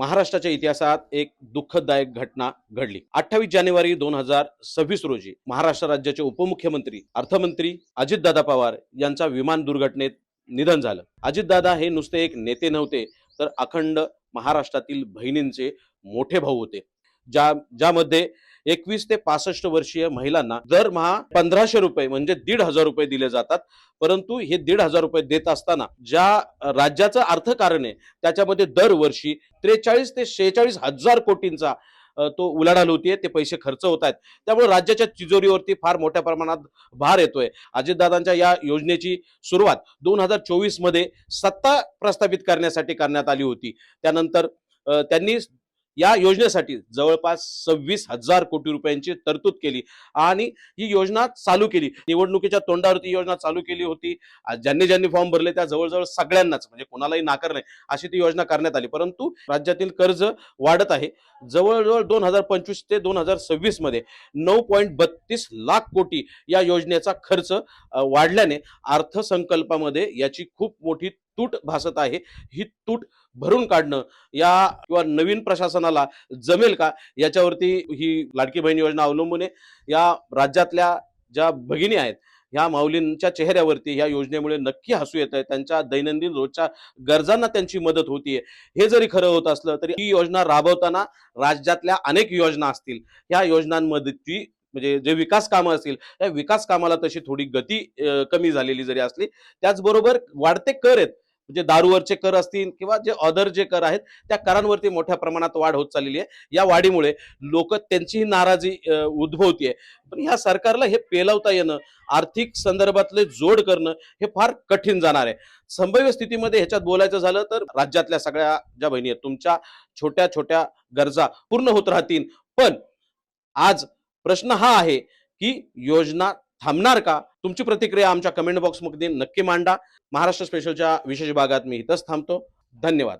महाराष्ट्राच्या इतिहासात एक दुःखदायक घटना घडली। 28 जानेवारी 2026 रोजी महाराष्ट्र राज्याचे उपमुख्यमंत्री अर्थमंत्री अजितदादा पवार यांचा विमान दुर्घटनेत निधन झालं। अजितदादा हे नुसते एक नेते नव्हते, तर अखंड महाराष्ट्रातील बहिणींचे मोठे भाऊ होते। ज्यामध्ये 21 ते 65 वर्षीय महिलांना दरमहा 1500 रुपये म्हणजे 1,500 रुपये दिले जातात। परंतु हे 1,500 रुपये देत असताना ज्या राज्याचं अर्थकारण आहे त्याच्यामध्ये दरवर्षी 43 ते 46 हजार कोटींचा तो उलाढाल होतीये, ते पैसे खर्च होत आहेत। त्यामुळे राज्याच्या तिजोरीवरती फार मोठ्या प्रमाणात भार येतोय। अजितदादांच्या या योजनेची सुरुवात 2024 मध्ये सत्ता प्रस्थापित करण्यासाठी करण्यात आली होती। त्यानंतर त्यांनी या योजनेसाठी जवळपास 26,000 कोटी रुपयांची तरतूद केली आणि ही योजना चालू केली। निवडणुकीच्या तोंडावरती योजना चालू केली होती। ज्यांनी ज्यांनी फॉर्म भरले त्या जवळजवळ सगळ्यांनाच, म्हणजे कोणालाही नाकार नाही अशी ती योजना करण्यात आली। परंतु राज्यातील कर्ज वाढत आहे। जवळजवळ 2025 ते 2026 मध्ये 9.32 लाख कोटी या योजनेचा खर्च वाढल्याने अर्थसंकल्पामध्ये याची खूप मोठी तूट भासत आहे। ही तूट भरून काढणं या किंवा नवीन प्रशासनाला जमेल का याच्यावरती ही लाडकी बहीण योजना अवलंबून आहे। या राज्यातल्या ज्या भगिनी आहेत ह्या माऊलींच्या चेहऱ्यावरती या योजनेमुळे नक्की हसू येत आहे। त्यांच्या दैनंदिन रोजच्या गरजांना त्यांची मदत होतीये। हे जरी खरं होत असलं तरी ही योजना राबवताना राज्यातल्या अनेक योजना असतील, ह्या योजनांमध्ये म्हणजे जे विकास कामं असतील त्या विकास कामाला तशी थोडी गती कमी झालेली जरी असली, त्याचबरोबर वाढते कर आहेत, म्हणजे दारूवरचे कर असतील किंवा जे अदर जे कर आहेत त्या करांवरती मोठ्या प्रमाणात वाढ होत चाललेली आहे। या वाढीमुळे लोक त्यांचीही नाराजी उद्भवतीये। पण ह्या सरकारला हे पेलवता येणं, आर्थिक संदर्भातले जोड करणं हे फार कठीण जाणार आहे। संभाव्य स्थितीमध्ये ह्याच्यात बोलायचं झालं तर राज्यातल्या सगळ्या ज्या बहिणी आहेत तुमच्या छोट्या छोट्या गरजा पूर्ण होत राहतील। पण आज प्रश्न हा आहे की योजना थांबणार का? तुमची प्रतिक्रिया आमच्या कमेंट बॉक्समध्ये नक्की मांडा। महाराष्ट्र स्पेशलच्या विशेष भागात मी इथंच थांबतो। धन्यवाद।